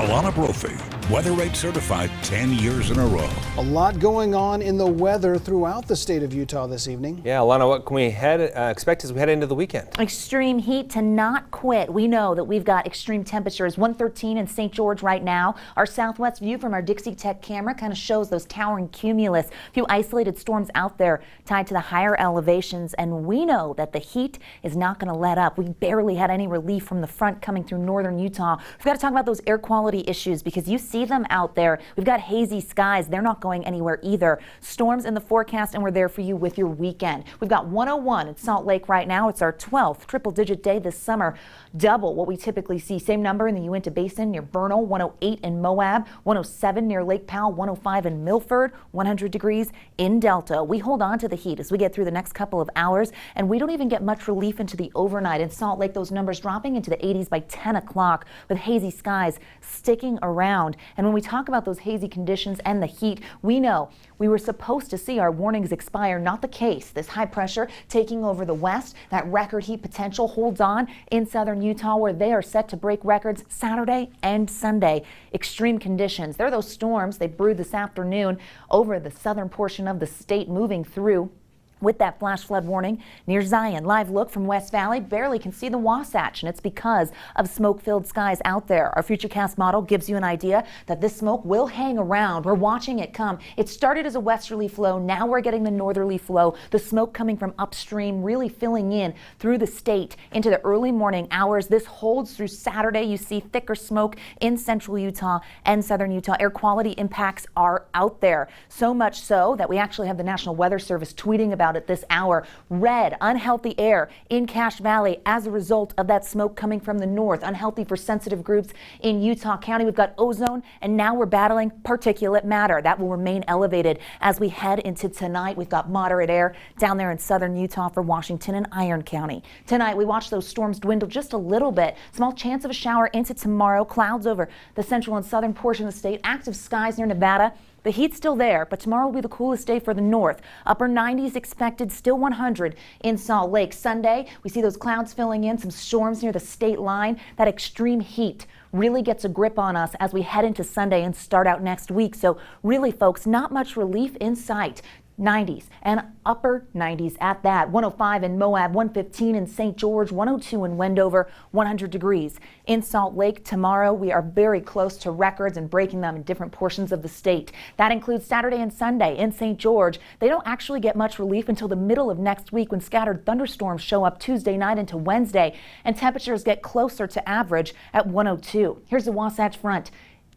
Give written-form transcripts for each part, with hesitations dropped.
Alana Brophy, Weather Rate certified 10 years in a row. A lot going on in the weather throughout the state of Utah this evening. Yeah, Alana, what can we expect as we head into the weekend? Extreme heat to not quit. We know that we've got extreme temperatures. 113 in St. George right now. Our southwest view from our Dixie Tech camera kind of shows those towering cumulus. A few isolated storms out there tied to the higher elevations, and we know that the heat is not going to let up. We barely had any relief from the front coming through northern Utah. We've got to talk about those air quality issues because you see them out there. We've got hazy skies. They're not going anywhere either. Storms in the forecast, and we're there for you with your weekend. We've got 101 in Salt Lake right now. It's our 12th triple-digit day this summer, double what we typically see. Same number in the Uinta Basin near Vernal, 108 in Moab, 107 near Lake Powell, 105 in Milford, 100 degrees in Delta. We hold on to the heat as we get through the next couple of hours, and we don't even get much relief into the overnight. In Salt Lake, those numbers dropping into the 80s by 10 o'clock with hazy skies sticking around. And when we talk about those hazy conditions and the heat, we know we were supposed to see our warnings expire. Not the case. This high pressure taking over the west, that record heat potential holds on in southern Utah, where they are set to break records Saturday and Sunday. Extreme conditions. There are those storms. They brewed this afternoon over the southern portion of the state, moving through with that flash flood warning near Zion. Live look from West Valley. Barely can see the Wasatch, and it's because of smoke-filled skies out there. Our Futurecast model gives you an idea that this smoke will hang around. We're watching it come. It started as a westerly flow. Now we're getting the northerly flow. The smoke coming from upstream really filling in through the state into the early morning hours. This holds through Saturday. You see thicker smoke in central Utah and southern Utah. Air quality impacts are out there. So much so that we actually have the National Weather Service tweeting about at this hour. Red, unhealthy air in Cache Valley as a result of that smoke coming from the north. Unhealthy for sensitive groups in Utah County. We've got ozone, and now we're battling particulate matter. That will remain elevated as we head into tonight. We've got moderate air down there in southern Utah for Washington and Iron County. Tonight, we watch those storms dwindle just a little bit. Small chance of a shower into tomorrow. Clouds over the central and southern portion of the state. Active skies near Nevada. The heat's still there, but tomorrow will be the coolest day for the north. Upper 90s expected, still 100 in Salt Lake. Sunday, we see those clouds filling in, some storms near the state line. That extreme heat really gets a grip on us as we head into Sunday and start out next week. So really, folks, not much relief in sight. 90s and upper 90s at that. 105 in Moab, 115 in St. George, 102 in Wendover, 100 degrees in Salt Lake. Tomorrow, we are very close to records and breaking them in different portions of the state. That includes Saturday and Sunday in St. George. They don't actually get much relief until the middle of next week when scattered thunderstorms show up Tuesday night into Wednesday, and temperatures get closer to average at 102. Here's the Wasatch Front.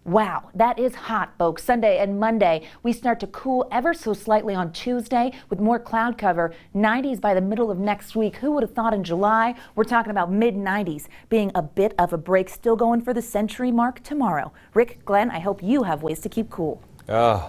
Wow, that is hot, folks. Sunday and Monday, we start to cool ever so slightly on Tuesday with more cloud cover. 90s by the middle of next week. Who would have thought in July? We're talking about mid-90s being a bit of a break. Still going for the century mark tomorrow. Rick, Glenn, I hope you have ways to keep cool. Trying